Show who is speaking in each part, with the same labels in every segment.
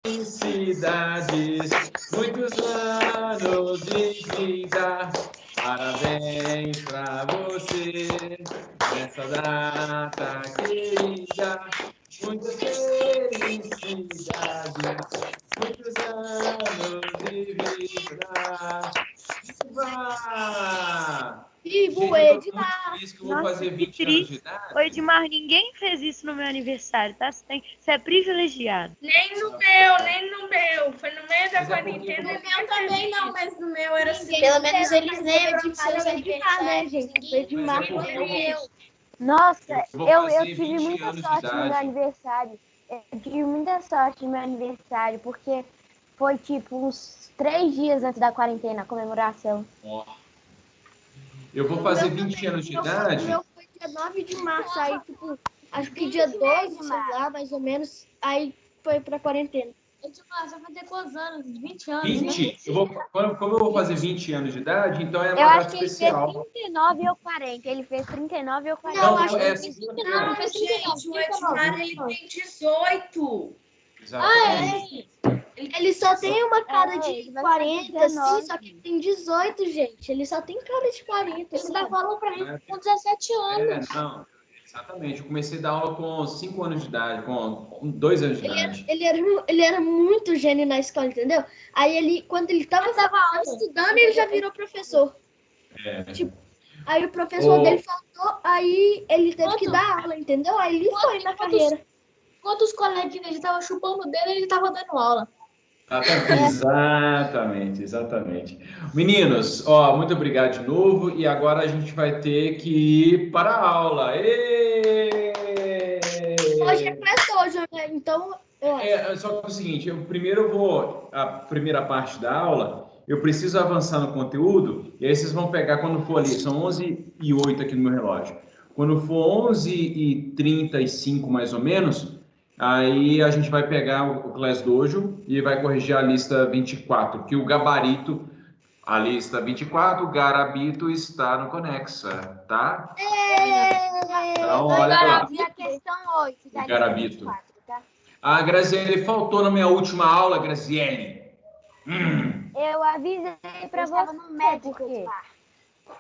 Speaker 1: felicidades, muitos anos de vida. Parabéns pra você nessa data querida. Muitas felicidades, muitos anos de vida. Viva!
Speaker 2: Vivo,
Speaker 1: Gente, eu tô muito
Speaker 2: Edmar!
Speaker 1: feliz que eu vou fazer 20 anos de idade.
Speaker 3: Ô, Edmar, ninguém fez isso no meu aniversário, tá? Você é privilegiado.
Speaker 4: Nem no meu. Foi no meio da quarentena.
Speaker 5: No meu também não, mas no meu era assim.
Speaker 2: Pelo menos eles lembram de seus aniversários, né, gente? Foi de
Speaker 1: Mas é
Speaker 2: março.
Speaker 1: porque eu
Speaker 6: Nossa,
Speaker 1: vou
Speaker 6: eu
Speaker 1: fazer
Speaker 6: tive
Speaker 1: 20
Speaker 6: muita
Speaker 1: anos de
Speaker 6: sorte no meu
Speaker 1: idade.
Speaker 6: aniversário. Eu tive muita sorte no meu aniversário, porque foi tipo uns 3 dias antes da quarentena, a comemoração.
Speaker 1: Ó. Eu vou fazer 20 anos de idade.
Speaker 2: O meu foi dia 9 de março, aí, tipo, acho que dia 12, sei lá, mais ou menos, aí foi pra quarentena.
Speaker 5: Edmar, você vai fazer quantos anos? 20 anos?
Speaker 1: 20. Como eu vou fazer 20 anos de idade, então é uma
Speaker 6: Eu
Speaker 1: data
Speaker 6: acho que ele fez
Speaker 1: especial.
Speaker 6: 39 ou 40. Ele fez 39 ou 40.
Speaker 1: Não,
Speaker 2: acho que
Speaker 1: é
Speaker 2: ele fez 39,
Speaker 4: Não,
Speaker 2: fez
Speaker 4: gente, o
Speaker 2: 39.
Speaker 4: Edmar, ele tem 18.
Speaker 1: Exatamente.
Speaker 2: Ele só tem uma cara
Speaker 6: É,
Speaker 2: de
Speaker 6: ele vai
Speaker 2: 40,
Speaker 6: fazer
Speaker 2: assim,
Speaker 6: 19.
Speaker 2: só que ele tem 18, gente. Ele só tem cara de 40. Você tá falando pra mim com 17 anos.
Speaker 1: Não, exatamente. Eu comecei a dar aula com 5 anos de idade, com 2 anos de idade.
Speaker 2: Ele era muito gênio na escola, entendeu? Aí ele, quando ele tava estudando, ele já virou professor.
Speaker 1: É.
Speaker 2: Tipo, aí o professor
Speaker 1: Ô.
Speaker 2: dele faltou, aí ele teve que dar aula, entendeu? Aí ele foi na carreira.
Speaker 5: Enquanto os coleguinhas dele estavam chupando o dedo, ele estava dando aula.
Speaker 1: Exatamente. Meninos, ó, muito obrigado de novo. E agora a gente vai ter que ir para a aula.
Speaker 2: Hoje é classe hoje, né? Então,
Speaker 1: Só que é o seguinte, a primeira parte da aula, eu preciso avançar no conteúdo, e aí vocês vão pegar quando for ali, são 11h08 aqui no meu relógio. Quando for 11h35, mais ou menos, aí a gente vai pegar o Class Dojo e vai corrigir a lista 24, que o gabarito, a lista 24, o garabito está no Conexa, tá? Então, olha lá.
Speaker 6: E a questão 8 da
Speaker 1: O garabito.
Speaker 6: 24, tá?
Speaker 1: A Graziele faltou na minha última aula, Graziele.
Speaker 6: Eu avisei pra você no médico. Porque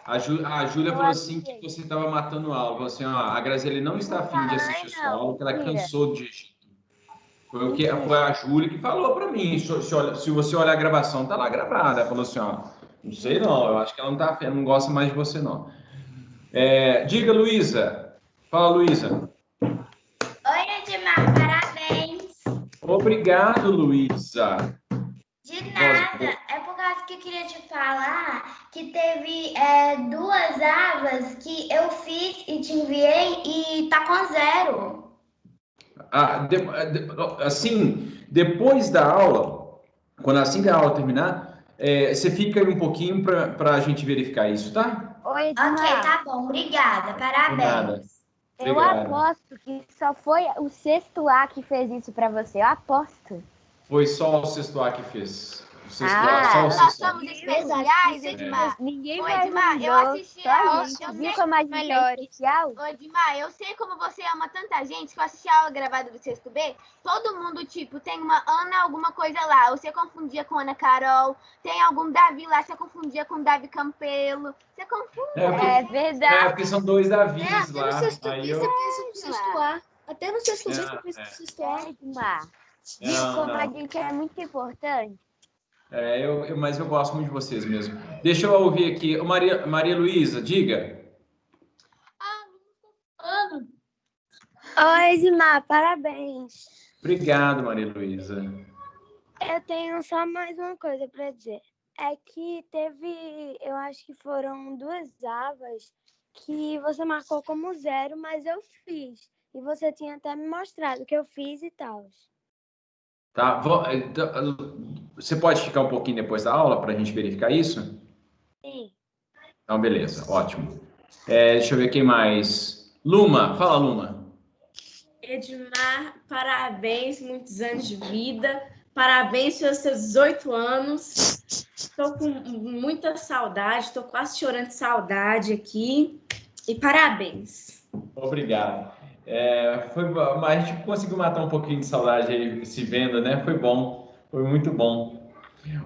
Speaker 1: A Júlia falou assim que você estava matando a aula. Falou assim, ó, a Graziele não está afim de assistir sua aula, porque ela cansou de Egito. Foi a Júlia que falou para mim. Se você olhar a gravação, tá lá gravada. Ela falou assim, ó, não sei não, eu acho que ela não tá afim, não gosta mais de você não. Diga, Luísa. Fala, Luísa.
Speaker 7: Oi, Edmar, parabéns.
Speaker 1: Obrigado, Luísa.
Speaker 7: De nada, é por causa que eu queria te falar que teve 2 aulas que eu fiz e te enviei e tá com 0.
Speaker 1: Assim, depois da aula, assim que a aula terminar, você fica aí um pouquinho para a gente verificar isso, tá?
Speaker 6: Oi, Edmar.
Speaker 7: Ok, tá bom, obrigada, parabéns.
Speaker 6: Eu
Speaker 1: Obrigado.
Speaker 6: aposto que só foi o 6º A que fez isso pra você. Eu aposto.
Speaker 1: Foi só o 6º A que fez. O 6º
Speaker 6: Ah,
Speaker 1: A, só o
Speaker 5: Nós
Speaker 1: 6º A.
Speaker 5: somos especiais, Edmar.
Speaker 6: Ninguém
Speaker 5: Ô,
Speaker 6: vai
Speaker 5: Edmar,
Speaker 6: ver
Speaker 5: eu
Speaker 6: os
Speaker 5: assisti
Speaker 6: outros,
Speaker 5: a
Speaker 6: só
Speaker 5: aula,
Speaker 6: a gente.
Speaker 5: eu
Speaker 6: Viu
Speaker 5: sei
Speaker 6: como a gente é especial?
Speaker 5: Ô, Edmar, eu sei como você ama tanta gente que eu assisti a aula gravada do sexto B. Todo mundo, tipo, tem uma Ana alguma coisa lá. Você confundia com Ana Carol. Tem algum Davi lá, você confundia com Davi Campelo. Você confunde.
Speaker 6: É verdade.
Speaker 1: Porque são 2 Davis
Speaker 2: até
Speaker 1: lá.
Speaker 2: no sexto
Speaker 1: Aí
Speaker 2: B
Speaker 1: eu...
Speaker 2: você pensa no sexto A. Até no sexto B você pensa no sexto A.
Speaker 6: Edmar. Viu como a gente é muito importante?
Speaker 1: Mas eu gosto muito de vocês mesmo. Deixa eu ouvir aqui. Maria Luísa, diga.
Speaker 8: Oi, Edmar, parabéns.
Speaker 1: Obrigado, Maria Luísa.
Speaker 8: Eu tenho só mais uma coisa para dizer. É que teve, eu acho que foram 2 avas que você marcou como 0, mas eu fiz. E você tinha até me mostrado que eu fiz e tal.
Speaker 1: Tá, você pode ficar um pouquinho depois da aula para a gente verificar isso?
Speaker 8: Sim.
Speaker 1: Então, beleza, ótimo. Deixa eu ver quem mais. Luma, fala, Luma.
Speaker 4: Edmar, parabéns, muitos anos de vida. Parabéns pelos seus 18 anos. Estou com muita saudade, estou quase chorando de saudade aqui. E parabéns.
Speaker 1: Obrigado. Mas a gente conseguiu matar um pouquinho de saudade aí se vendo, né? Foi bom, foi muito bom.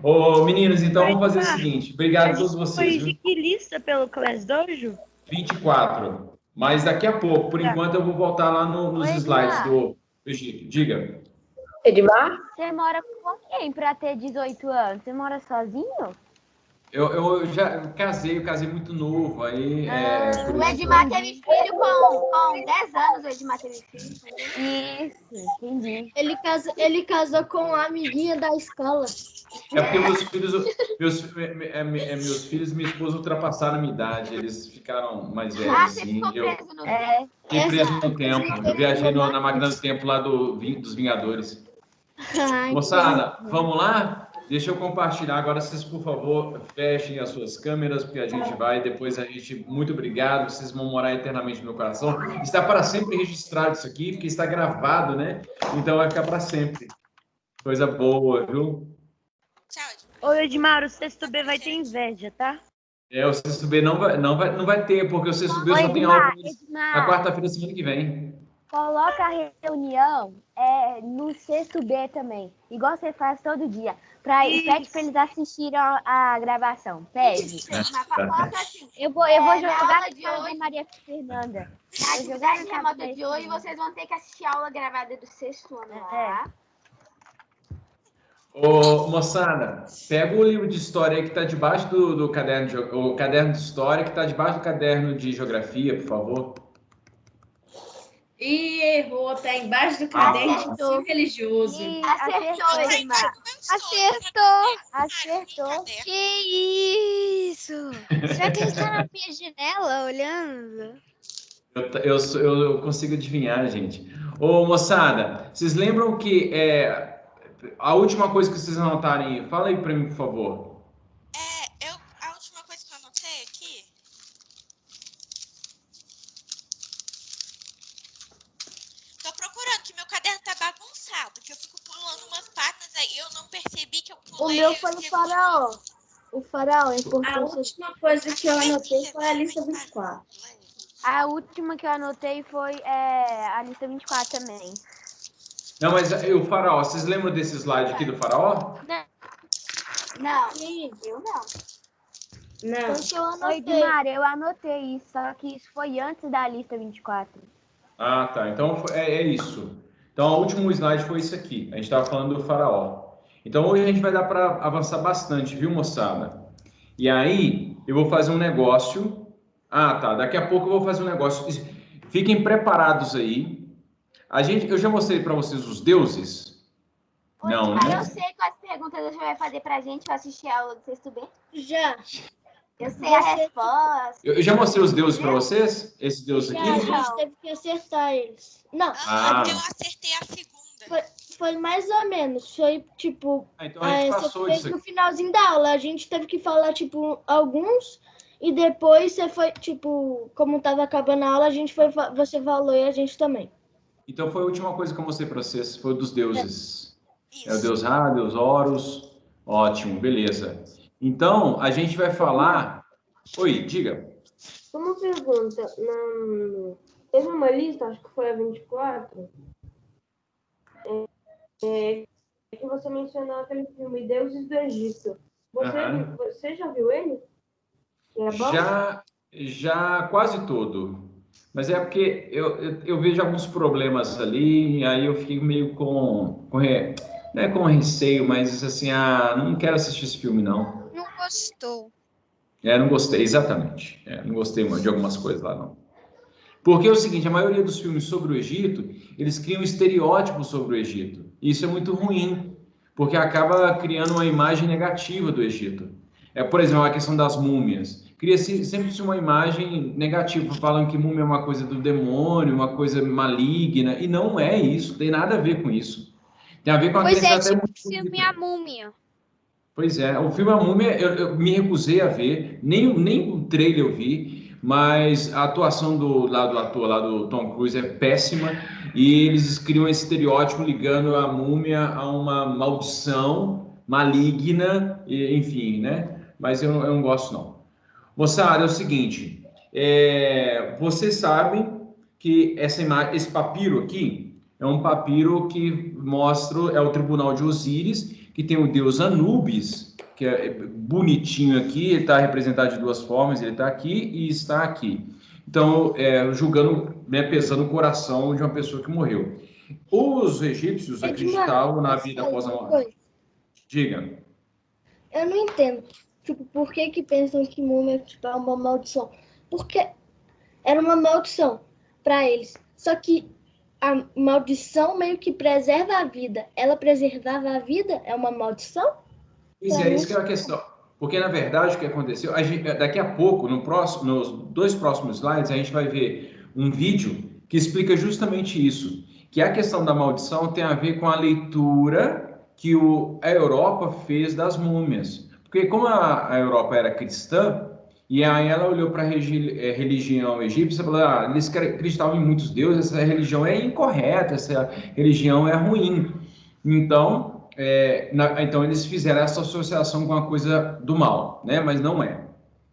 Speaker 1: Ô, meninos, então vamos fazer o seguinte. Obrigado a todos vocês,
Speaker 3: Foi
Speaker 1: viu?
Speaker 3: de que lista pelo Class Dojo?
Speaker 1: 24. Mas daqui a pouco, por enquanto, eu vou voltar lá nos
Speaker 6: Oi,
Speaker 1: slides
Speaker 6: Edmar.
Speaker 1: do Egito. Diga.
Speaker 4: Edmar?
Speaker 6: Você mora com quem pra ter 18 anos? Você mora sozinho?
Speaker 1: Eu já casei, eu casei muito novo, aí por
Speaker 5: O
Speaker 1: isso
Speaker 5: Edmar teve filho com 10 anos, o Edmar teve filho.
Speaker 6: Isso, entendi.
Speaker 2: Ele casou com a amiguinha da escola.
Speaker 1: é porque meus filhos e minha esposa ultrapassaram a minha idade, eles ficaram mais velhos,
Speaker 5: Ah, você
Speaker 1: assim.
Speaker 5: ficou
Speaker 1: Eu
Speaker 5: preso no
Speaker 1: fiquei preso no
Speaker 2: Essa
Speaker 1: tempo. Eu viajei na máquina do tempo lá dos Vingadores.
Speaker 2: Ai,
Speaker 1: Moçada, vamos lá? Deixa eu compartilhar. Agora vocês, por favor, fechem as suas câmeras, porque a gente vai. Depois a gente. Muito obrigado. Vocês vão morar eternamente no meu coração. Está para sempre registrado isso aqui, porque está gravado, né? Então vai ficar para sempre. Coisa boa, viu?
Speaker 3: Ô, Edmar, o sexto B vai ter inveja, tá?
Speaker 1: O sexto B não vai ter, porque o sexto B só tem aula na quarta-feira da semana que vem.
Speaker 6: Coloca a reunião no sexto B também, igual você faz todo dia. Pede pra eles assistirem a gravação. Pede. Eu vou jogar na cara da Maria Fernanda.
Speaker 5: Na atividade remota de hoje, vocês vão ter que assistir a aula gravada do sexto ano lá.
Speaker 1: Ô, moçada, pega o livro de história aí que está debaixo do caderno, o caderno de história que está debaixo do caderno de geografia, por favor.
Speaker 4: E errou, tá embaixo do caderno de ensino religioso.
Speaker 5: Acertou, Edmar.
Speaker 6: Acertou.
Speaker 8: Que isso? Será que ele tá na minha janela olhando?
Speaker 1: Eu consigo adivinhar, gente. Ô, moçada, vocês lembram que a última coisa que vocês anotarem aí? Fala aí para mim, por favor.
Speaker 9: A última coisa que eu anotei aqui. Tô procurando, que meu caderno tá bagunçado, que eu fico pulando umas páginas aí, eu não percebi que eu
Speaker 2: O
Speaker 9: pulei.
Speaker 2: meu foi o faraó. O faraó é
Speaker 4: A
Speaker 2: importante.
Speaker 4: última coisa que eu anotei foi a lista 24.
Speaker 6: A última que eu anotei foi a lista 24 também.
Speaker 1: Não, mas o faraó, vocês lembram desse slide aqui do faraó?
Speaker 5: Não,
Speaker 2: Sim,
Speaker 5: eu não.
Speaker 4: Não.
Speaker 2: foi que eu
Speaker 6: Oi,
Speaker 2: anotei.
Speaker 6: Edmar, eu anotei isso, só que isso foi antes da lista 24.
Speaker 1: Ah, tá. Então é isso. Então, o último slide foi isso aqui. A gente estava falando do faraó. Então, hoje a gente vai dar para avançar bastante, viu, moçada? E aí, eu vou fazer um negócio. Ah, tá. Daqui a pouco eu vou fazer um negócio. Fiquem preparados aí. Eu já mostrei para vocês os deuses?
Speaker 5: Oi,
Speaker 1: Não,
Speaker 5: Edmar,
Speaker 1: né?
Speaker 5: eu sei quais perguntas você vai fazer pra gente pra assistir a aula do sexto B.
Speaker 2: Já.
Speaker 5: Eu sei a resposta.
Speaker 1: Eu já mostrei os deuses para vocês? Esse deus
Speaker 2: Já,
Speaker 1: aqui?
Speaker 2: a gente teve que acertar eles. Não,
Speaker 1: Ah.
Speaker 9: Eu acertei a segunda.
Speaker 2: foi mais ou menos. Foi tipo.
Speaker 1: Então a gente
Speaker 2: Você
Speaker 1: passou
Speaker 2: fez
Speaker 1: disso
Speaker 2: no
Speaker 1: aqui.
Speaker 2: finalzinho da aula. A gente teve que falar, tipo, alguns. E depois você foi, tipo, como tava acabando a aula, você falou e a gente também.
Speaker 1: Então foi a última coisa que eu mostrei para vocês. Foi dos deuses. É o
Speaker 9: Isso.
Speaker 1: deus Ra, deus Horus. Ótimo, beleza. Então, a gente vai falar... Oi, diga.
Speaker 10: Uma pergunta. Teve uma lista, acho que foi a 24, que você mencionou aquele filme Deuses do Egito. Você já viu ele? É bom?
Speaker 1: Já quase todo. Mas é porque eu vejo alguns problemas ali, e aí eu fico meio não é com receio, mas assim, não quero assistir esse filme, não.
Speaker 8: Não gostou.
Speaker 1: Não gostei, exatamente. Não gostei de algumas coisas lá, não. Porque é o seguinte, a maioria dos filmes sobre o Egito, eles criam estereótipos sobre o Egito. E isso é muito ruim, porque acaba criando uma imagem negativa do Egito. Por exemplo, a questão das múmias. Cria-se sempre uma imagem negativa, falando que múmia é uma coisa do demônio, uma coisa maligna, e não é isso, tem nada a ver com isso. Tem a ver com a
Speaker 8: Pois
Speaker 1: questão
Speaker 8: é,
Speaker 1: até
Speaker 8: tipo
Speaker 1: muito
Speaker 8: o filme
Speaker 1: bonita.
Speaker 8: A Múmia.
Speaker 1: Pois é, o filme A Múmia eu me recusei a ver, nem o trailer eu vi, mas a atuação do ator lá do Tom Cruise é péssima e eles criam esse estereótipo ligando a múmia a uma maldição maligna, enfim, né? Mas eu não gosto não. Moçada, é o seguinte, vocês sabem que esse papiro aqui é um papiro que mostra, é o tribunal de Osíris, que tem o deus Anubis, que é bonitinho aqui, ele está representado de duas formas, ele está aqui e está aqui. Então, julgando, né, pesando o coração de uma pessoa que morreu. Os egípcios acreditavam na vida após a morte. Diga.
Speaker 2: Eu não entendo. Tipo, por que pensam que múmia tipo, é uma maldição? Porque era uma maldição para eles. Só que a maldição meio que preserva a vida. Ela preservava a vida? É uma maldição?
Speaker 1: Pois é, isso que é a questão. Porque, na verdade, o que aconteceu... daqui a pouco, nos 2 próximos slides, a gente vai ver um vídeo que explica justamente isso. Que a questão da maldição tem a ver com a leitura que a Europa fez das múmias. Porque como a Europa era cristã, e aí ela olhou para a religião egípcia e falou, eles acreditavam em muitos deuses, essa religião é incorreta, essa religião é ruim. Então, então eles fizeram essa associação com a coisa do mal, né? Mas não é.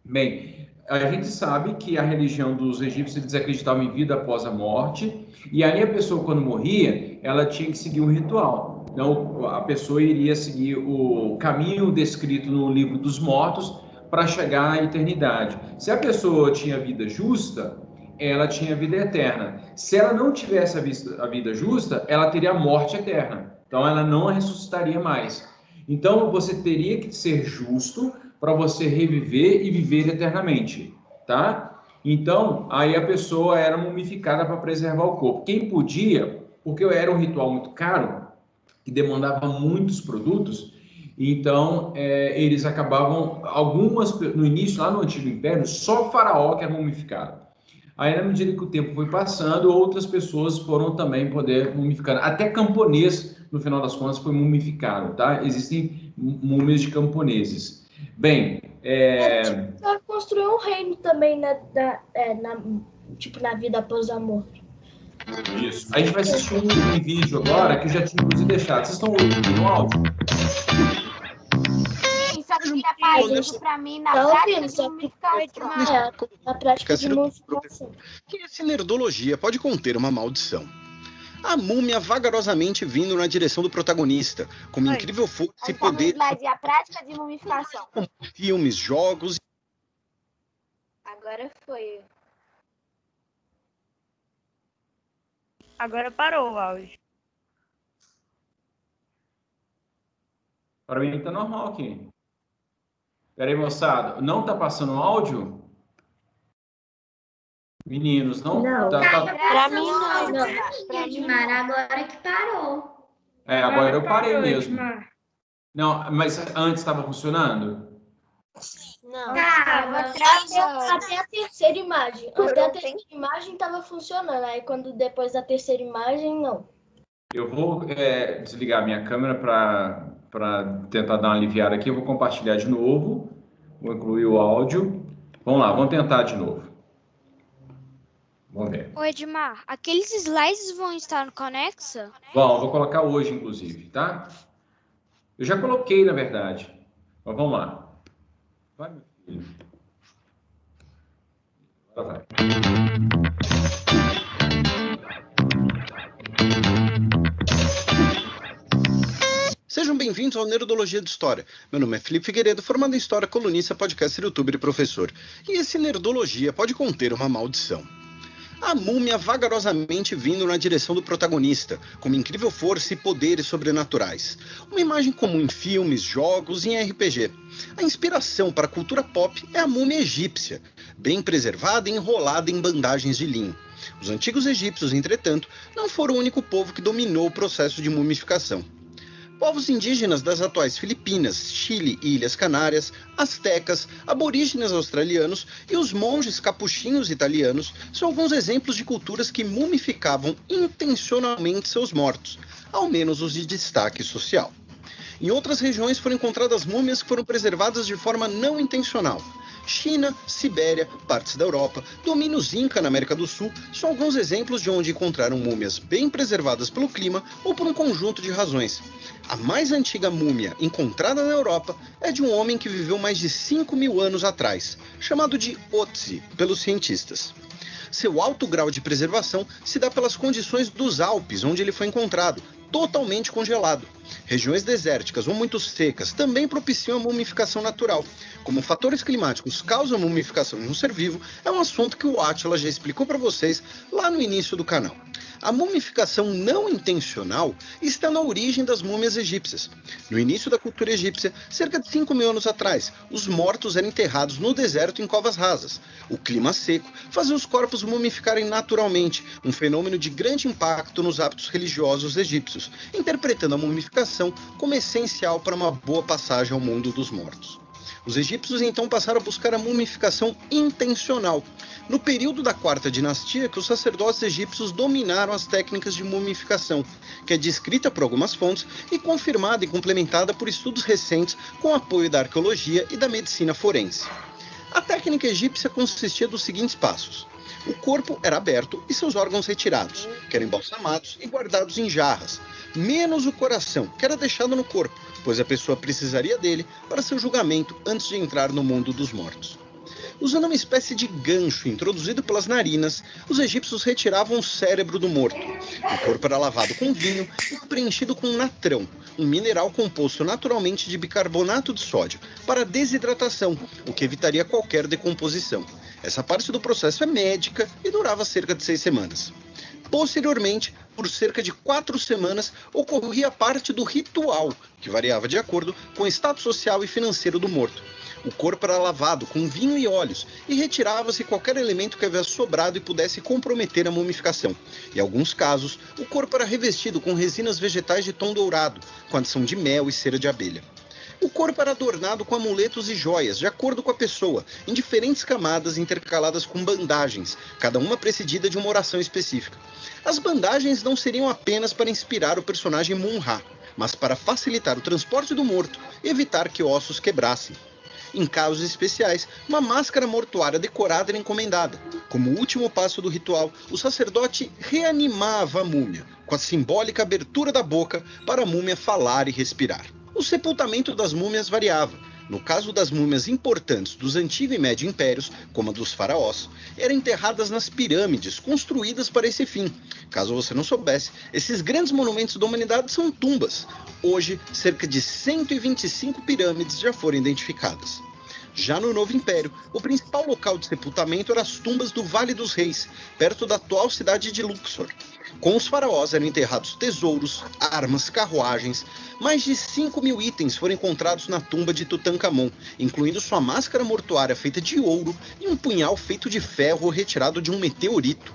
Speaker 1: Bem, a gente sabe que a religião dos egípcios, eles acreditavam em vida após a morte, e aí a pessoa, quando morria, ela tinha que seguir um ritual. Então, a pessoa iria seguir o caminho descrito no livro dos mortos para chegar à eternidade. Se a pessoa tinha vida justa, ela tinha vida eterna. Se ela não tivesse a vida justa, ela teria a morte eterna. Então, ela não ressuscitaria mais. Então, você teria que ser justo para você reviver e viver eternamente, tá? Então, aí a pessoa era mumificada para preservar o corpo. Quem podia, porque era um ritual muito caro, que demandava muitos produtos, então eles acabavam, no início, lá no Antigo Império, só Faraó que era mumificado. Aí, na medida que o tempo foi passando, outras pessoas foram também poder mumificar. Até camponês, no final das contas, foi mumificado, tá? Existem múmias de camponeses. Bem,
Speaker 2: construiu um reino também, né, na vida após a morte.
Speaker 1: Isso. A gente vai assistir um vídeo agora que eu já tinha inclusive deixado. Vocês estão ouvindo o áudio?
Speaker 5: Isso aqui é básico para mim na prática de mumificação.
Speaker 2: Na prática de mumificação.
Speaker 11: Que a sinerologia pode conter uma maldição. A múmia vagarosamente vindo na direção do protagonista, como incrível força e poder.
Speaker 5: A prática de mumificação.
Speaker 11: Filmes, jogos.
Speaker 5: Agora foi.
Speaker 3: Agora parou o áudio.
Speaker 1: Para mim tá normal aqui. Peraí, moçada. Não tá passando áudio? Meninos, não?
Speaker 7: Não.
Speaker 3: Pra mim não.
Speaker 7: Edmar, agora que parou.
Speaker 1: Agora eu parei mesmo. Não, mas antes estava funcionando?
Speaker 2: Não. Até a terceira imagem. Até a terceira imagem estava funcionando. Aí depois da terceira imagem, não.
Speaker 1: Eu vou desligar a minha câmera para tentar dar uma aliviada aqui. Eu vou compartilhar de novo. Vou incluir o áudio. Vamos lá, vamos tentar de novo. Vamos ver.
Speaker 12: Ô Edmar, aqueles slides vão estar no Conexa?
Speaker 1: Vou colocar hoje, inclusive, tá? Eu já coloquei, na verdade. Mas vamos lá. Vai, meu filho. Agora vai.
Speaker 11: Sejam bem-vindos ao Nerdologia de História. Meu nome é Felipe Figueiredo, formado em História, colunista, podcaster, youtuber e professor. E esse Nerdologia pode conter uma maldição. A múmia vagarosamente vindo na direção do protagonista, com uma incrível força e poderes sobrenaturais. Uma imagem comum em filmes, jogos e em RPG. A inspiração para a cultura pop é a múmia egípcia, bem preservada e enrolada em bandagens de linho. Os antigos egípcios, entretanto, não foram o único povo que dominou o processo de mumificação. Povos indígenas das atuais Filipinas, Chile e Ilhas Canárias, astecas, aborígenes australianos e os monges capuchinhos italianos são alguns exemplos de culturas que mumificavam intencionalmente seus mortos, ao menos os de destaque social. Em outras regiões foram encontradas múmias que foram preservadas de forma não intencional. China, Sibéria, partes da Europa, domínios Inca na América do Sul são alguns exemplos de onde encontraram múmias bem preservadas pelo clima ou por um conjunto de razões. A mais antiga múmia encontrada na Europa é de um homem que viveu mais de 5.000 anos atrás, chamado de Otzi pelos cientistas. Seu alto grau de preservação se dá pelas condições dos Alpes, onde ele foi encontrado, totalmente congelado. Regiões desérticas ou muito secas também propiciam a mumificação natural. Como fatores climáticos causam mumificação em um ser vivo, é um assunto que o Átila já explicou para vocês lá no início do canal. A mumificação não intencional está na origem das múmias egípcias. No início da cultura egípcia, cerca de 5.000 anos atrás, os mortos eram enterrados no deserto em covas rasas. O clima seco fazia os corpos mumificarem naturalmente, um fenômeno de grande impacto nos hábitos religiosos egípcios, interpretando a mumificação como essencial para uma boa passagem ao mundo dos mortos. Os egípcios então passaram a buscar a mumificação intencional. No período da Quarta Dinastia, que os sacerdotes egípcios dominaram as técnicas de mumificação, que é descrita por algumas fontes e confirmada e complementada por estudos recentes com apoio da arqueologia e da medicina forense. A técnica egípcia consistia dos seguintes passos. O corpo era aberto e seus órgãos retirados, que eram embalsamados e guardados em jarras, menos o coração, que era deixado no corpo, pois a pessoa precisaria dele para seu julgamento antes de entrar no mundo dos mortos. Usando uma espécie de gancho introduzido pelas narinas, os egípcios retiravam o cérebro do morto. O corpo era lavado com vinho e preenchido com natrão, um mineral composto naturalmente de bicarbonato de sódio, para desidratação, o que evitaria qualquer decomposição. Essa parte do processo é médica e durava cerca de 6 semanas. Posteriormente, por cerca de 4 semanas, ocorria parte do ritual, que variava de acordo com o status social e financeiro do morto. O corpo era lavado com vinho e óleos e retirava-se qualquer elemento que houvesse sobrado e pudesse comprometer a mumificação. Em alguns casos, o corpo era revestido com resinas vegetais de tom dourado, com adição de mel e cera de abelha. O corpo era adornado com amuletos e joias, de acordo com a pessoa, em diferentes camadas intercaladas com bandagens, cada uma precedida de uma oração específica. As bandagens não seriam apenas para inspirar o personagem Mun-Ra, mas para facilitar o transporte do morto e evitar que ossos quebrassem. Em casos especiais, uma máscara mortuária decorada era encomendada. Como último passo do ritual, o sacerdote reanimava a múmia, com a simbólica abertura da boca para a múmia falar e respirar. O sepultamento das múmias variava. No caso das múmias importantes dos Antigo e Médio Impérios, como a dos faraós, eram enterradas nas pirâmides construídas para esse fim. Caso você não soubesse, esses grandes monumentos da humanidade são tumbas. Hoje, cerca de 125 pirâmides já foram identificadas. Já no Novo Império, o principal local de sepultamento eram as tumbas do Vale dos Reis, perto da atual cidade de Luxor. Com os faraós eram enterrados tesouros, armas, carruagens. Mais de 5.000 itens foram encontrados na tumba de Tutankhamon, incluindo sua máscara mortuária feita de ouro e um punhal feito de ferro retirado de um meteorito.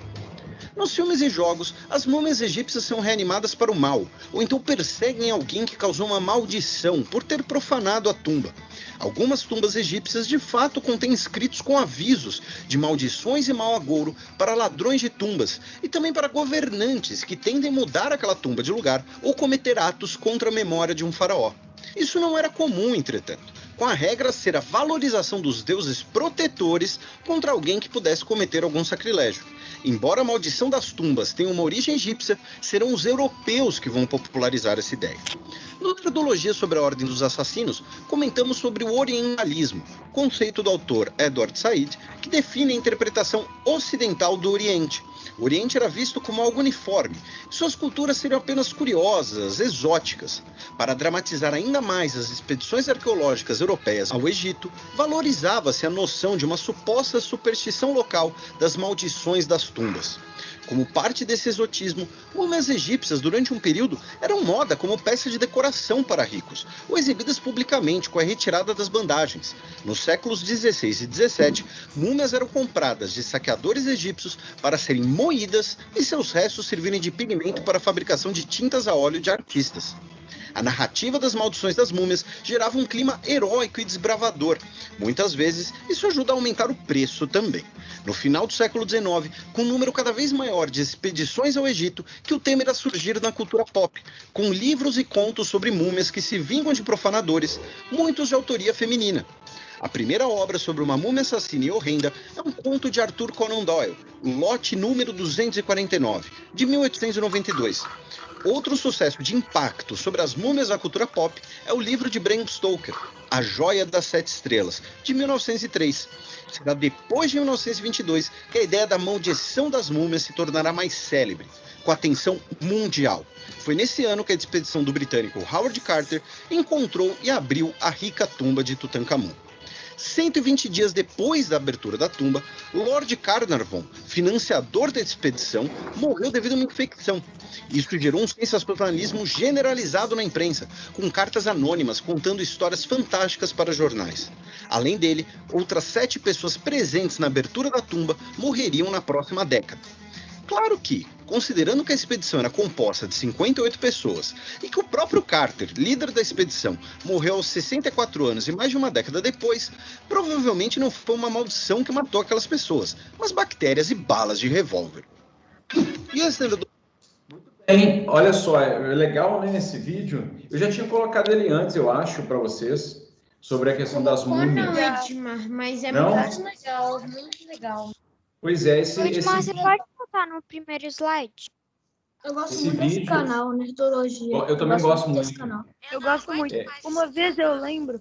Speaker 11: Nos filmes e jogos, as múmias egípcias são reanimadas para o mal, ou então perseguem alguém que causou uma maldição por ter profanado a tumba. Algumas tumbas egípcias de fato contêm escritos com avisos de maldições e mau agouro para ladrões de tumbas e também para governantes que tendem a mudar aquela tumba de lugar ou cometer atos contra a memória de um faraó. Isso não era comum, entretanto, com a regra ser a valorização dos deuses protetores contra alguém que pudesse cometer algum sacrilégio. Embora a maldição das tumbas tenha uma origem egípcia, serão os europeus que vão popularizar essa ideia. Na Nerdologia sobre a Ordem dos Assassinos, comentamos sobre o orientalismo, conceito do autor Edward Said, que define a interpretação ocidental do Oriente. O Oriente era visto como algo uniforme, e suas culturas seriam apenas curiosas, exóticas. Para dramatizar ainda mais as expedições arqueológicas europeias ao Egito, valorizava-se a noção de uma suposta superstição local das maldições das tumbas. Como parte desse exotismo, múmias egípcias durante um período eram moda como peça de decoração para ricos, ou exibidas publicamente com a retirada das bandagens. Nos séculos XVI e XVII, múmias eram compradas de saqueadores egípcios para serem moídas e seus restos servirem de pigmento para a fabricação de tintas a óleo de artistas. A narrativa das maldições das múmias gerava um clima heróico e desbravador. Muitas vezes, isso ajuda a aumentar o preço também. No final do século XIX, com um número cada vez maior de expedições ao Egito, que o tema irá surgir na cultura pop, com livros e contos sobre múmias que se vingam de profanadores, muitos de autoria feminina. A primeira obra sobre uma múmia assassina e horrenda é um conto de Arthur Conan Doyle, o lote número 249, de 1892. Outro sucesso de impacto sobre as múmias da cultura pop é o livro de Bram Stoker, A Joia das Sete Estrelas, de 1903. Será depois de 1922 que a ideia da maldição das múmias se tornará mais célebre, com atenção mundial. Foi nesse ano que a expedição do britânico Howard Carter encontrou e abriu a rica tumba de Tutankhamun. 120 dias depois da abertura da tumba, Lord Carnarvon, financiador da expedição, morreu devido a uma infecção. Isso gerou um sensacionalismo generalizado na imprensa, com cartas anônimas contando histórias fantásticas para jornais. Além dele, outras 7 pessoas presentes na abertura da tumba morreriam na próxima década. Claro que, considerando que a expedição era composta de 58 pessoas e que o próprio Carter, líder da expedição, morreu aos 64 anos e mais de uma década depois, provavelmente não foi uma maldição que matou aquelas pessoas, mas bactérias e balas de revólver. E esse
Speaker 1: Muito bem, olha só, é legal, né, esse vídeo. Eu já tinha colocado ele antes, eu acho, para vocês, sobre a questão das múmias.
Speaker 4: Não, Edmar, mas é
Speaker 1: Não?
Speaker 4: muito legal, muito legal.
Speaker 1: Pois é, esse
Speaker 12: Mas você pode botar no primeiro slide?
Speaker 2: Eu gosto
Speaker 1: Esse
Speaker 2: muito desse
Speaker 1: vídeo-
Speaker 2: canal, Nerdologia.
Speaker 1: Eu também gosto
Speaker 2: desse
Speaker 1: muito.
Speaker 2: canal.
Speaker 3: Eu gosto muito.
Speaker 1: É.
Speaker 3: Uma vez eu lembro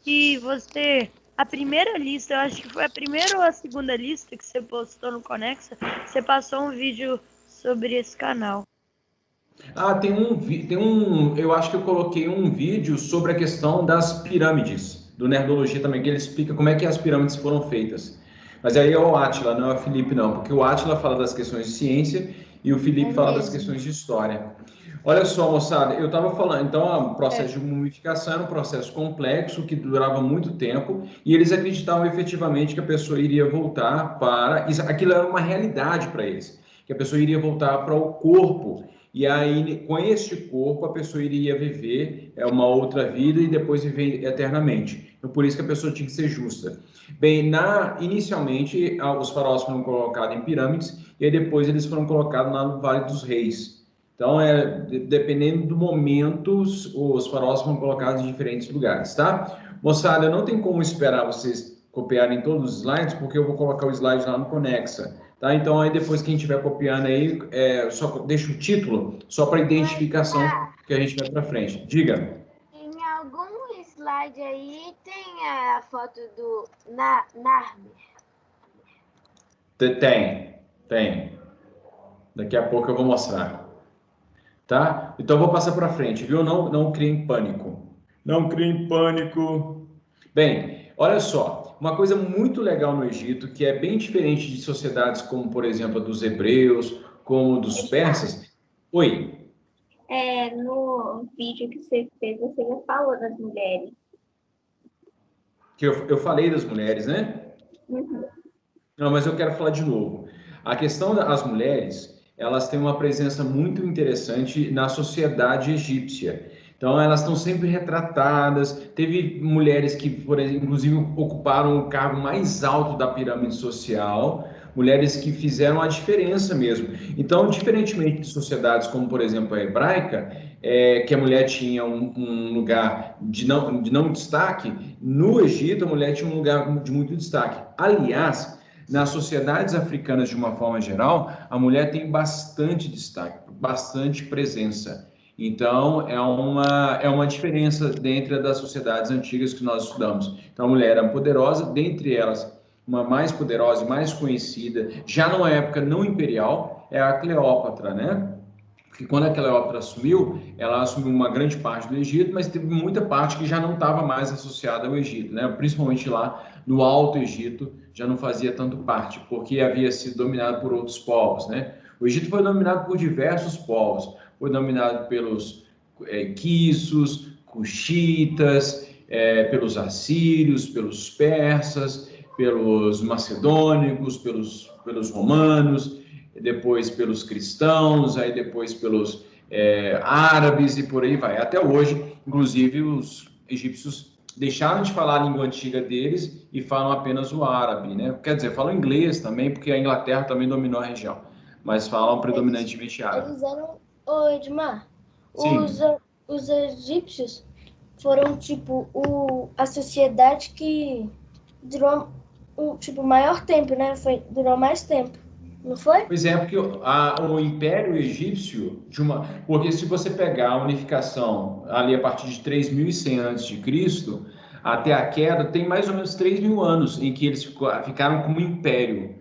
Speaker 3: que você, a primeira lista, eu acho que foi a primeira ou a segunda lista que você postou no Conexa, você passou um vídeo sobre esse canal.
Speaker 1: Ah, eu acho que eu coloquei um vídeo sobre a questão das pirâmides, do Nerdologia também, que ele explica como é que as pirâmides foram feitas. Mas aí é o Átila, não é o Felipe não, porque o Átila fala das questões de ciência e o Felipe fala das questões de história. Olha só, moçada, eu estava falando, então, o processo de mumificação era um processo complexo que durava muito tempo e eles acreditavam efetivamente que a pessoa iria voltar para... Aquilo era uma realidade para eles, que a pessoa iria voltar para o corpo. E aí, com este corpo, a pessoa iria viver uma outra vida e depois viver eternamente. Então, por isso que a pessoa tinha que ser justa. Bem, inicialmente, os faraós foram colocados em pirâmides e aí depois eles foram colocados lá no Vale dos Reis. Então, dependendo do momento, os faraós foram colocados em diferentes lugares, tá? Moçada, não tem como esperar vocês copiarem todos os slides, porque eu vou colocar o slide lá no Conexa. Tá? Então, aí depois quem estiver copiando aí, só deixa o título, só para identificação que a gente vai para frente. Diga.
Speaker 5: Em algum slide aí tem a foto do Narmer.
Speaker 1: Tem. Daqui a pouco eu vou mostrar. Tá? Então, eu vou passar para frente, viu? Não criem pânico. Não criem pânico. Bem, olha só. Uma coisa muito legal no Egito, que é bem diferente de sociedades como, por exemplo, a dos hebreus, como dos persas. Oi.
Speaker 7: No vídeo que você fez, você já falou das mulheres.
Speaker 1: Que eu falei das mulheres, né?
Speaker 7: Uhum.
Speaker 1: Não, mas eu quero falar de novo. A questão das mulheres, elas têm uma presença muito interessante na sociedade egípcia. Então, elas estão sempre retratadas. Teve mulheres que, por exemplo, inclusive, ocuparam o cargo mais alto da pirâmide social, mulheres que fizeram a diferença mesmo. Então, diferentemente de sociedades como, por exemplo, a hebraica, que a mulher tinha um lugar de não destaque, no Egito, a mulher tinha um lugar de muito destaque. Aliás, nas sociedades africanas, de uma forma geral, a mulher tem bastante destaque, bastante presença. Então, é uma diferença dentro das sociedades antigas que nós estudamos. Então, a mulher era poderosa, dentre elas, uma mais poderosa e mais conhecida, já numa época não imperial, é a Cleópatra, né? Porque quando a Cleópatra assumiu, ela assumiu uma grande parte do Egito, mas teve muita parte que já não estava mais associada ao Egito, né? Principalmente lá no Alto Egito, já não fazia tanto parte, porque havia sido dominado por outros povos, né? O Egito foi dominado por diversos povos. Foi dominado pelos quiços, cuxitas, pelos assírios, pelos persas, pelos macedônicos, pelos romanos, depois pelos cristãos, aí depois pelos árabes e por aí vai. Até hoje, inclusive, os egípcios deixaram de falar a língua antiga deles e falam apenas o árabe, né? Quer dizer, falam inglês também, porque a Inglaterra também dominou a região, mas falam predominantemente árabe.
Speaker 2: Eles eram... Ô, Edmar,
Speaker 1: Sim.
Speaker 2: os egípcios foram, tipo, a sociedade que durou, maior tempo, né? Durou mais tempo. Não foi?
Speaker 1: Pois é, porque o Império Egípcio, porque se você pegar a unificação ali a partir de 3.100 a.C., até a queda, tem mais ou menos 3.000 anos em que eles ficaram como império.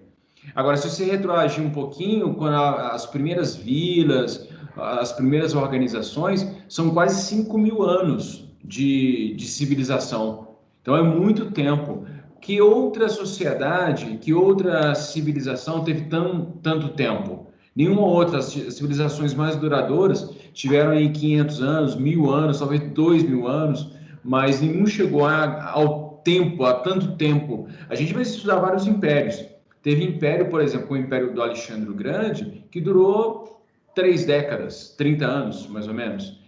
Speaker 1: Agora, se você retroagir um pouquinho, quando as primeiras vilas, as primeiras organizações, são quase 5.000 anos de civilização. Então, é muito tempo. Que outra sociedade, que outra civilização teve tanto tempo? Nenhuma outra. As civilizações mais duradouras tiveram aí 500 anos, 1.000 anos, talvez 2.000 anos, mas nenhum chegou ao tempo, a tanto tempo. A gente vai estudar vários impérios. Teve império, por exemplo, o Império do Alexandre o Grande, que durou 3 décadas, 30 anos, mais ou menos.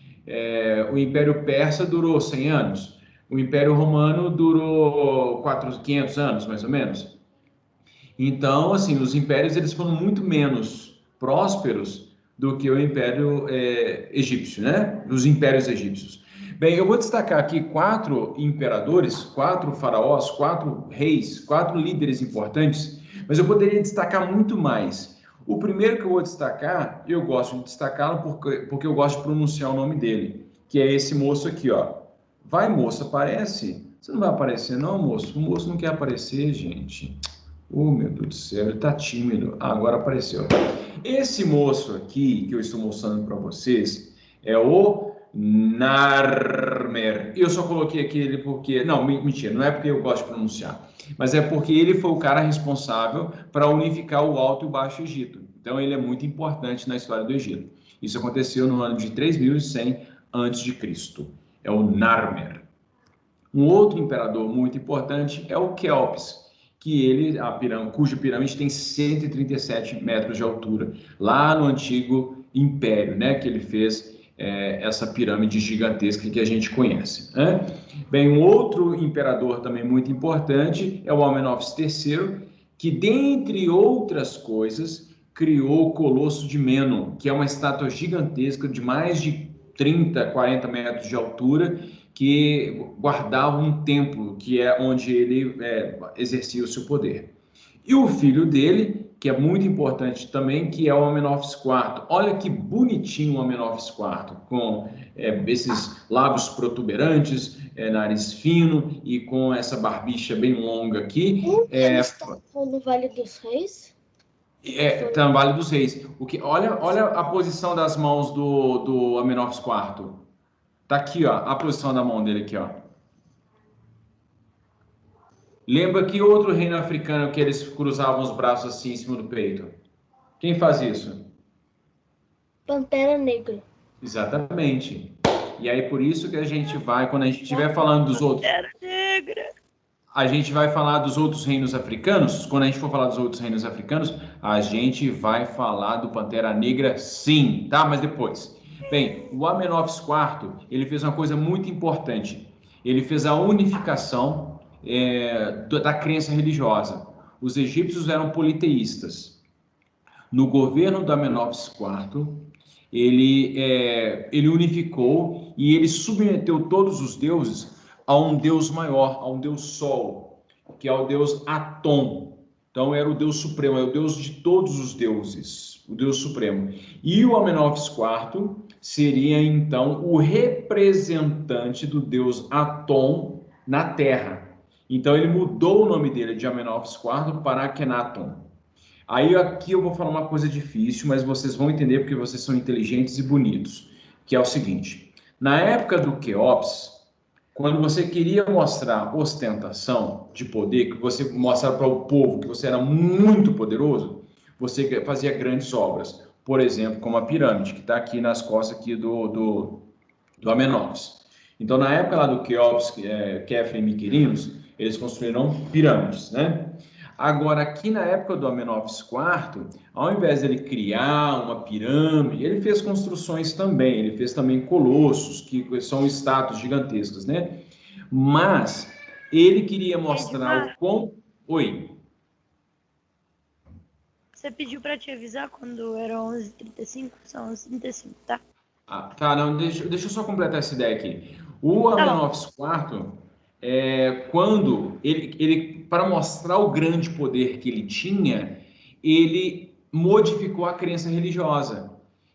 Speaker 1: O Império Persa durou 100 anos. O Império Romano durou 500 anos, mais ou menos. Então, assim, os impérios eles foram muito menos prósperos do que o Império Egípcio, né? Dos impérios egípcios. Bem, eu vou destacar aqui 4 imperadores, 4 faraós, 4 reis, 4 líderes importantes, mas eu poderia destacar muito mais. O primeiro que eu vou destacar, eu gosto de destacá-lo porque eu gosto de pronunciar o nome dele, que é esse moço aqui, ó. Vai, moço, aparece. Você não vai aparecer, não, moço? O moço não quer aparecer, gente. Oh, meu Deus do céu, ele tá tímido. Ah, agora apareceu. Esse moço aqui, que eu estou mostrando para vocês, é o Narmer. Eu só coloquei aqui ele porque... Não, mentira, não é porque eu gosto de pronunciar. Mas é porque ele foi o cara responsável para unificar o Alto e o Baixo Egito. Então, ele é muito importante na história do Egito. Isso aconteceu no ano de 3.100 a.C. É o Narmer. Um outro imperador muito importante é o Quéops, cuja pirâmide tem 137 metros de altura, lá no antigo império, né, que ele fez essa pirâmide gigantesca que a gente conhece. Né? Bem, um outro imperador também muito importante é o Amenófis III, que, dentre outras coisas, criou o Colosso de Menon, que é uma estátua gigantesca de mais de 30, 40 metros de altura, que guardava um templo, que é onde ele exercia o seu poder. E o filho dele, que é muito importante também, que é o Amenófis IV. Olha que bonitinho o Amenófis IV, com esses lábios protuberantes, nariz fino e com essa barbicha bem longa aqui.
Speaker 2: Ele está no Vale dos Reis?
Speaker 1: Tá no Vale dos Reis. Olha a posição das mãos do Amenófis IV. Tá aqui, ó, a posição da mão dele aqui, ó. Lembra que outro reino africano que eles cruzavam os braços assim em cima do peito? Quem faz isso?
Speaker 2: Pantera Negra.
Speaker 1: Exatamente. E aí por isso que a gente vai, quando a gente estiver falando dos outros...
Speaker 3: Pantera Negra.
Speaker 1: A gente vai falar dos outros reinos africanos. Quando a gente for falar dos outros reinos africanos, a gente vai falar do Pantera Negra, sim, tá? Mas depois. Bem, o Amenófis IV, ele fez uma coisa muito importante. Ele fez a unificação da crença religiosa. Os egípcios eram politeístas. No governo do Amenófis IV, ele unificou e ele submeteu todos os deuses a um deus maior, a um deus Sol, que é o deus Atom. Então, era o deus supremo, é o deus de todos os deuses, o deus supremo. E o Amenófis IV seria, então, o representante do deus Atom na Terra. Então, ele mudou o nome dele de Amenófis IV para Akhenaton. Aí, aqui eu vou falar uma coisa difícil, mas vocês vão entender porque vocês são inteligentes e bonitos, que é o seguinte. Na época do Quéops, quando você queria mostrar ostentação de poder, que você mostrava para o povo que você era muito poderoso, você fazia grandes obras. Por exemplo, como a pirâmide, que está aqui nas costas aqui do Amenófis. Então, na época lá do Quéops, Quefre e Miquerinos, eles construíram pirâmides, né? Agora, aqui na época do Amenófis IV, ao invés de ele criar uma pirâmide, ele fez construções também, ele fez também colossos, que são estátuas gigantescas, né? Mas ele queria mostrar o quão... Oi?
Speaker 3: Você pediu para te avisar quando era 11h35? São 11h35, tá?
Speaker 1: Ah, tá, não, deixa eu só completar essa ideia aqui. O Amenófis IV, quando ele para mostrar o grande poder que ele tinha, ele modificou a crença religiosa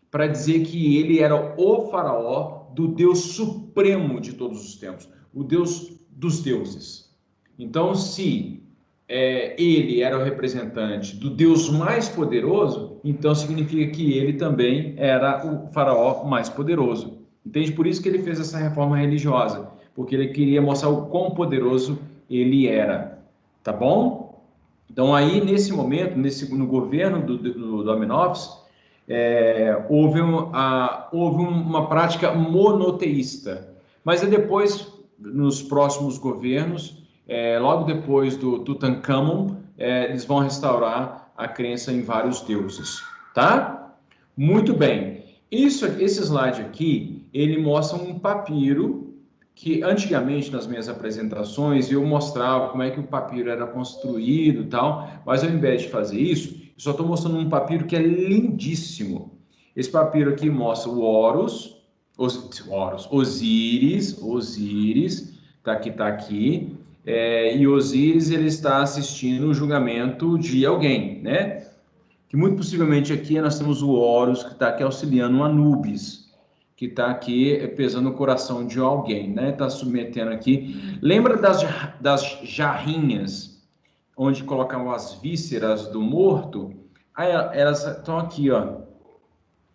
Speaker 1: para dizer que ele era o faraó do Deus supremo de todos os tempos, o Deus dos deuses. Então, se ele era o representante do Deus mais poderoso, então significa que ele também era o faraó mais poderoso. Entende? Por isso que ele fez essa reforma religiosa, porque ele queria mostrar o quão poderoso ele era. Tá bom? Então, aí, nesse momento, no governo do Amenófis, houve uma prática monoteísta. Mas depois, nos próximos governos, logo depois do Tutankhamon, eles vão restaurar a crença em vários deuses. Tá? Muito bem. Esse slide aqui, ele mostra um papiro que antigamente nas minhas apresentações eu mostrava como é que o papiro era construído e tal, mas ao invés de fazer isso, eu só estou mostrando um papiro que é lindíssimo. Esse papiro aqui mostra o Osíris, tá aqui, e Osíris ele está assistindo o julgamento de alguém, né? Que muito possivelmente aqui nós temos o Horus, que está aqui auxiliando o Anubis, que está aqui pesando o coração de alguém, né? Está submetendo aqui. Lembra das jarrinhas, onde colocavam as vísceras do morto? Elas estão aqui, ó.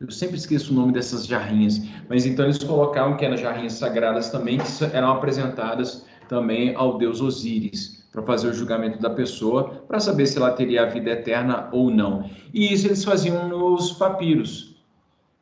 Speaker 1: Eu sempre esqueço o nome dessas jarrinhas, mas então eles colocavam que eram jarrinhas sagradas também, que eram apresentadas também ao deus Osíris, para fazer o julgamento da pessoa, para saber se ela teria a vida eterna ou não. E isso eles faziam nos papiros,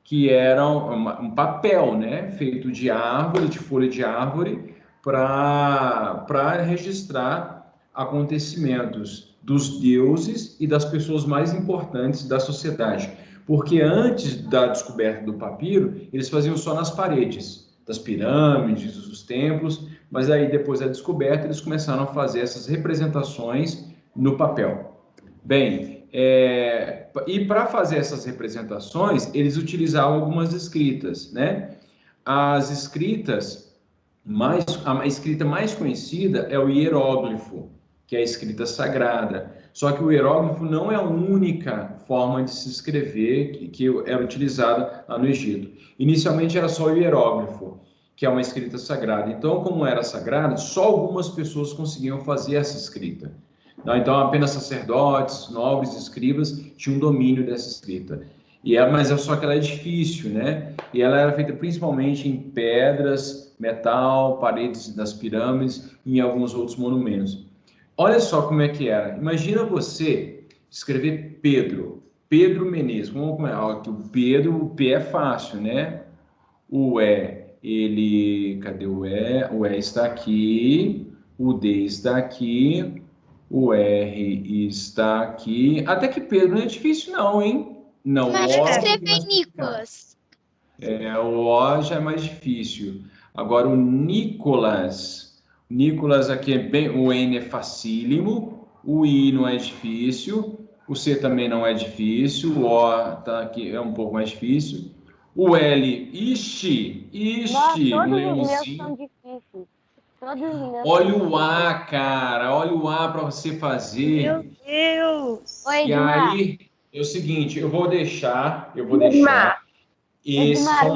Speaker 1: que eram um papel, né, feito de árvore, de folha de árvore, para registrar acontecimentos dos deuses e das pessoas mais importantes da sociedade. Porque antes da descoberta do papiro, eles faziam só nas paredes das pirâmides, dos templos, mas aí depois da descoberta eles começaram a fazer essas representações no papel. Bem, e para fazer essas representações, eles utilizavam algumas escritas, né? As escritas, a escrita mais conhecida é o hieróglifo, que é a escrita sagrada. Só que o hieróglifo não é a única forma de se escrever que era utilizada lá no Egito. Inicialmente era só o hieróglifo, que é uma escrita sagrada. Então, como era sagrado, só algumas pessoas conseguiam fazer essa escrita. Então, apenas sacerdotes, nobres, escribas tinham domínio dessa escrita. Mas só que ela é difícil, né? E ela era feita principalmente em pedras, metal, paredes das pirâmides e em alguns outros monumentos. Olha só como é que era. Imagina você escrever Pedro Menezes. Como é? Ó, o Pedro, o P é fácil, né? O E, cadê o E? O E está aqui, o D está aqui, o R está aqui. Até que Pedro não é difícil não, hein? Não,
Speaker 12: imagina escrever Nicolas.
Speaker 1: O O já é mais difícil. Agora o Nicolas aqui é bem, o N é facílimo, o I não é difícil, o C também não é difícil, o O tá aqui, é um pouco mais difícil. O L,
Speaker 6: Todos os meus são difíceis.
Speaker 1: Olha o A, cara, olha o A para você fazer.
Speaker 3: Meu Deus!
Speaker 6: Oi,
Speaker 1: e aí, é o seguinte, eu vou deixar esse...
Speaker 6: o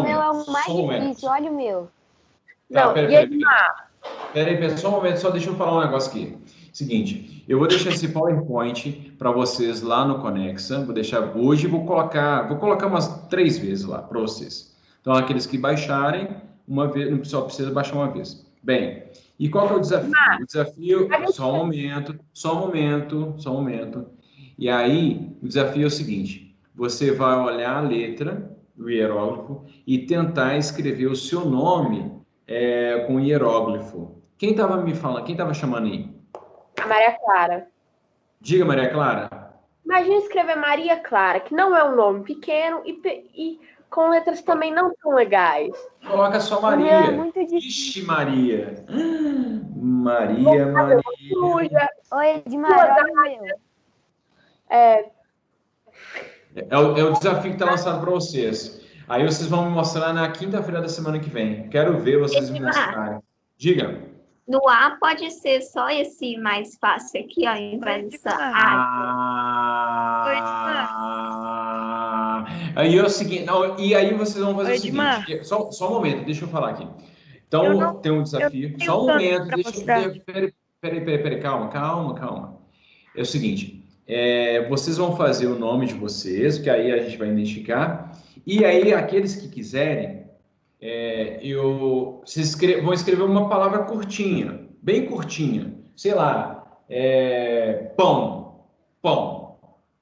Speaker 6: meu é o mais difícil, olha o meu.
Speaker 1: Tá, peraí, pessoal, um momento, só deixa eu falar um negócio aqui. Seguinte, eu vou deixar esse PowerPoint para vocês lá no Conexa, vou deixar hoje, vou colocar umas 3 vezes lá para vocês. Então, aqueles que baixarem, uma vez, não só precisa baixar uma vez. Bem, e qual que é o desafio? O desafio, só um momento. E aí, o desafio é o seguinte, você vai olhar a letra, o hieróglifo, e tentar escrever o seu nome com hieróglifo. Quem estava me falando? Quem estava chamando aí?
Speaker 10: A Maria Clara.
Speaker 1: Diga, Maria Clara.
Speaker 10: Imagina escrever Maria Clara, que não é um nome pequeno e com letras também não tão legais.
Speaker 1: Coloca só Maria.
Speaker 6: É muito
Speaker 1: Ixi, Maria. Maria.
Speaker 6: Oi, Edmar, olha o meu.
Speaker 1: É o desafio que está lançado para vocês. Aí vocês vão me mostrar na quinta-feira da semana que vem. Quero ver vocês me mostrarem. Diga.
Speaker 13: No A pode ser só esse mais fácil aqui, ó, em vez dessa A.
Speaker 1: Aí é o seguinte, não, e aí vocês vão fazer o seguinte, só um momento, deixa eu falar aqui. Então, tem um desafio, só um momento, peraí, calma. É o seguinte, vocês vão fazer o nome de vocês, que aí a gente vai identificar, e aí aqueles que quiserem, vocês vão escrever uma palavra curtinha, bem curtinha, sei lá, pão,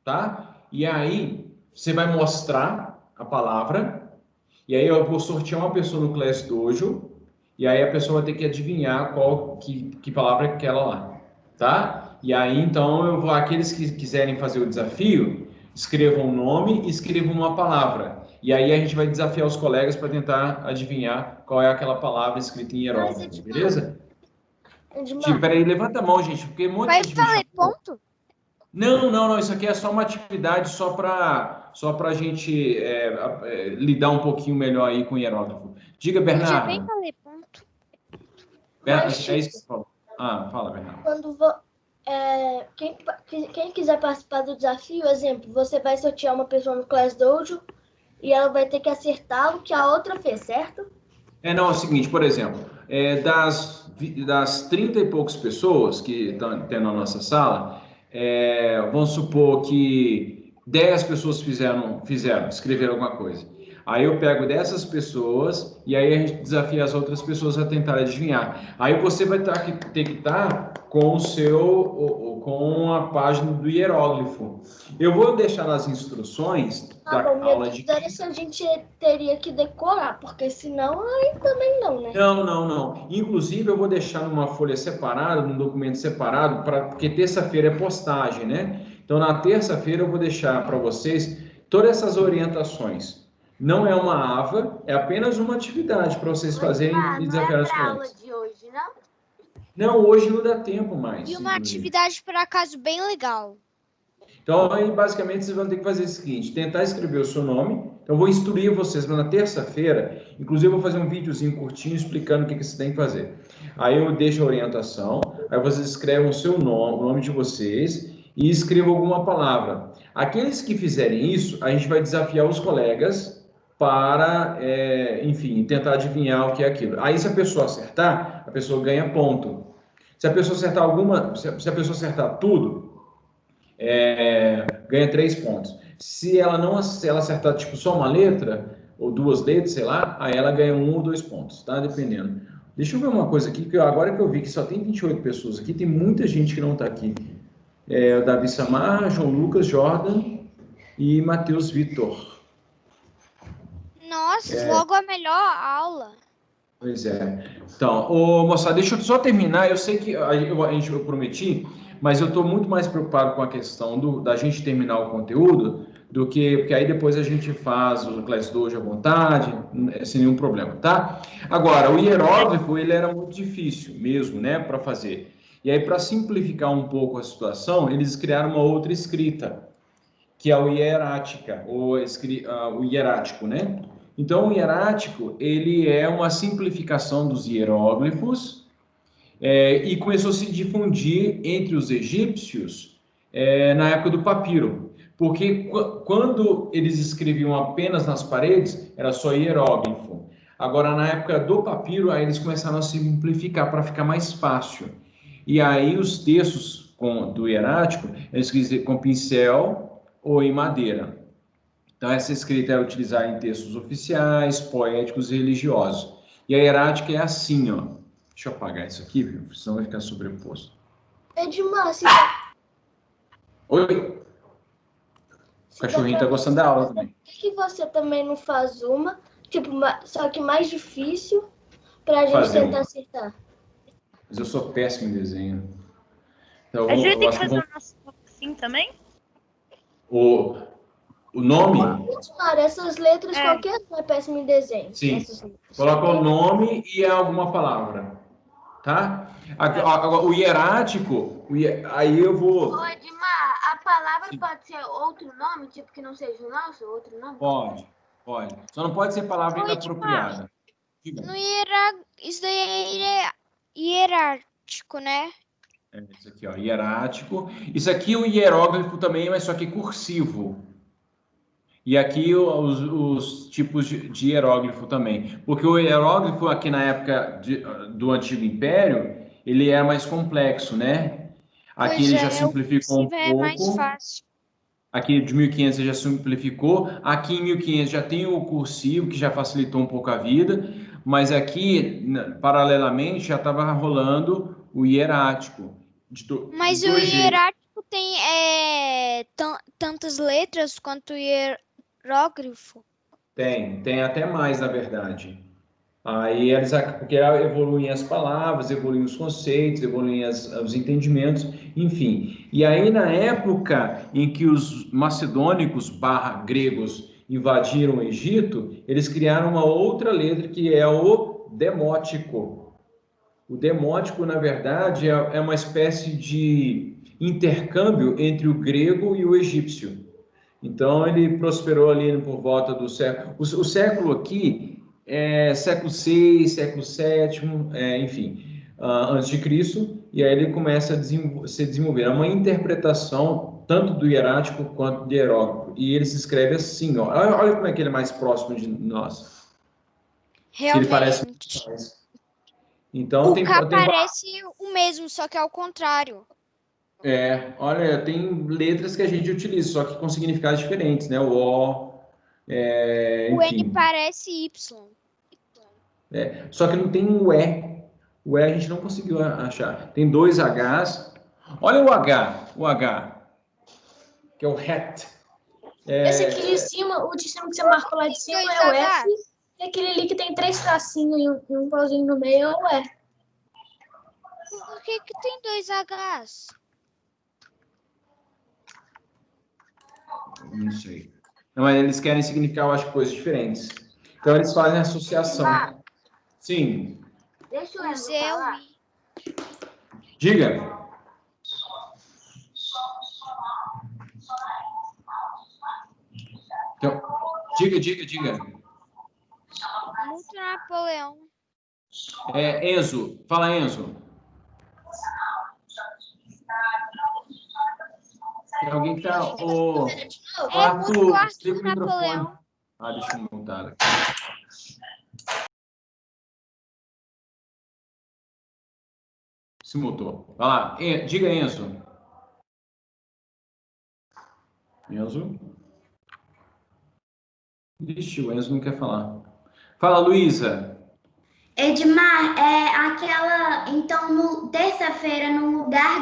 Speaker 1: tá? E aí você vai mostrar a palavra, e aí eu vou sortear uma pessoa no Class Dojo, e aí a pessoa vai ter que adivinhar que palavra é aquela lá, tá? E aí, então, aqueles que quiserem fazer o desafio, escrevam o nome e escrevam uma palavra. E aí a gente vai desafiar os colegas para tentar adivinhar qual é aquela palavra escrita em hieróglifo, beleza? Peraí, levanta a mão, gente, porque um monte de gente me chamou.
Speaker 12: Ponto?
Speaker 1: Não, isso aqui é só uma atividade só para a gente lidar um pouquinho melhor aí com o hieróglifo. Diga, Bernardo.
Speaker 12: Eu já bem falei ponto.
Speaker 1: É isso que você falou. Fala, Bernardo.
Speaker 2: Quem quiser participar do desafio, exemplo, você vai sortear uma pessoa no Class Dojo e ela vai ter que acertar o que a outra fez, certo?
Speaker 1: Não, é o seguinte, por exemplo, das 30 e poucas pessoas que estão na nossa sala, vamos supor que 10 pessoas escreveram alguma coisa. Aí eu pego dessas pessoas e aí a gente desafia as outras pessoas a tentar adivinhar. Aí você vai ter que estar com com a página do hieróglifo. Eu vou deixar nas instruções da aula de...
Speaker 2: se a gente teria que decorar, porque senão aí também não, né?
Speaker 1: Não. Inclusive eu vou deixar numa folha separada, num documento separado, porque terça-feira é postagem, né? Então na terça-feira eu vou deixar para vocês todas essas orientações. Não é uma AVA, é apenas uma atividade para vocês fazerem e desafiar os colegas.
Speaker 5: Não é aula de hoje, não?
Speaker 1: Não, hoje não dá tempo mais.
Speaker 12: E uma atividade, por acaso, bem legal.
Speaker 1: Então, aí, basicamente, vocês vão ter que fazer o seguinte, tentar escrever o seu nome. Então, eu vou instruir vocês na terça-feira, inclusive eu vou fazer um videozinho curtinho explicando o que vocês têm que fazer. Aí eu deixo a orientação, aí vocês escrevem o seu nome, o nome de vocês, e escrevam alguma palavra. Aqueles que fizerem isso, a gente vai desafiar os colegas para, enfim, tentar adivinhar o que é aquilo. Aí, se a pessoa acertar, a pessoa ganha ponto. Se a pessoa acertar se a pessoa acertar tudo, ganha 3 pontos. Se ela acertar, tipo, só uma letra, ou 2 letras, sei lá, aí ela ganha 1 ou 2 pontos, tá? Dependendo. Deixa eu ver uma coisa aqui, que agora que eu vi que só tem 28 pessoas aqui, tem muita gente que não está aqui. O Davi Samar, João Lucas, Jordan e Matheus Vitor.
Speaker 12: Nossa, logo a melhor aula.
Speaker 1: Pois é. Então, moçada, deixa eu só terminar. Eu sei que eu prometi, mas eu estou muito mais preocupado com a questão da gente terminar o conteúdo porque aí depois a gente faz o Class Dojo à vontade, sem nenhum problema, tá? Agora, o hieróglifo, ele era muito difícil mesmo, né, para fazer. E aí, para simplificar um pouco a situação, eles criaram uma outra escrita, que é o hierática, o hierático, né? Então, o hierático, ele é uma simplificação dos hieróglifos e começou a se difundir entre os egípcios na época do papiro. Porque quando eles escreviam apenas nas paredes, era só hieróglifo. Agora, na época do papiro, aí eles começaram a simplificar para ficar mais fácil. E aí, os textos do hierático, eles escreviam com pincel ou em madeira. Então, essa escrita é utilizada em textos oficiais, poéticos e religiosos. E a hierática é assim, ó. Deixa eu apagar isso aqui, viu? Senão vai ficar sobreposto.
Speaker 2: Edmar,
Speaker 1: Oi? O cachorrinho tá gostando da aula também.
Speaker 2: Por que você também não faz uma, tipo, só que mais difícil, pra gente tentar acertar?
Speaker 1: Mas eu sou péssimo em desenho. Então,
Speaker 3: a gente tem que fazer o nosso assim também?
Speaker 1: O nome?
Speaker 2: Claro, essas letras qualquer um é péssimo em desenho.
Speaker 1: Sim. Coloca o nome e alguma palavra. Tá? Agora, o hierático, aí eu vou...
Speaker 5: Ô, Edmar, a palavra pode ser outro nome, tipo que não seja o nosso, outro nome?
Speaker 1: Pode. Só não pode ser palavra inapropriada.
Speaker 12: Isso daí é hierático, né?
Speaker 1: Isso aqui, ó, hierático. Isso aqui é o hieróglifo também, mas só que cursivo. E aqui os tipos de hieróglifo também. Porque o hieróglifo aqui na época do Antigo Império, ele era mais complexo, né? Aqui ele já simplificou um pouco.
Speaker 12: É mais fácil.
Speaker 1: Aqui de 1500 já simplificou. Aqui em 1500 já tem o cursivo, que já facilitou um pouco a vida. Mas aqui, paralelamente, já estava rolando o hierático.
Speaker 12: Mas o hierático tem tantas letras quanto o hierógrafo?
Speaker 1: Tem até mais, na verdade. Aí eles, porque evoluem as palavras, evoluem os conceitos, evoluem os entendimentos, enfim. E aí, na época em que os macedônicos / gregos invadiram o Egito, eles criaram uma outra letra que é o demótico. O demótico, na verdade, é uma espécie de intercâmbio entre o grego e o egípcio. Então, ele prosperou ali por volta do século... O século aqui é século VI, século VII, enfim, antes de Cristo, e aí ele começa a se desenvolver. É uma interpretação tanto do hierático quanto do hierógrafo. E ele se escreve assim, ó. Olha como é que ele é mais próximo de nós.
Speaker 12: Realmente.
Speaker 1: Ele parece muito mais. Então,
Speaker 12: o K parece o mesmo, só que ao contrário.
Speaker 1: Olha, tem letras que a gente utiliza, só que com significados diferentes, né? O O,
Speaker 12: o
Speaker 1: enfim.
Speaker 12: N parece Y.
Speaker 1: Só que não tem o E. O E a gente não conseguiu achar. Tem 2 Hs. Olha o H, que é o het.
Speaker 14: Esse aqui de cima, o de cima que você marcou lá de cima é o F. E aquele ali que tem 3 tracinhos e um pauzinho no meio é o E.
Speaker 12: Por que tem 2 Hs?
Speaker 1: Não sei. Não, mas eles querem significar, eu acho, coisas diferentes. Então, eles fazem associação. Sim.
Speaker 5: Deixa eu falar.
Speaker 1: Diga. Então, diga.
Speaker 12: Muito Napoleão.
Speaker 1: Enzo. Fala, Enzo. Tem alguém que tá...
Speaker 12: muito Arthur Napoleão.
Speaker 1: Deixa eu montar aqui. Se mutou. Vai lá. Diga, Enzo. Enzo? Ixi, o Enzo não quer falar. Fala, Luísa.
Speaker 7: Edmar, aquela... Então, terça-feira, no lugar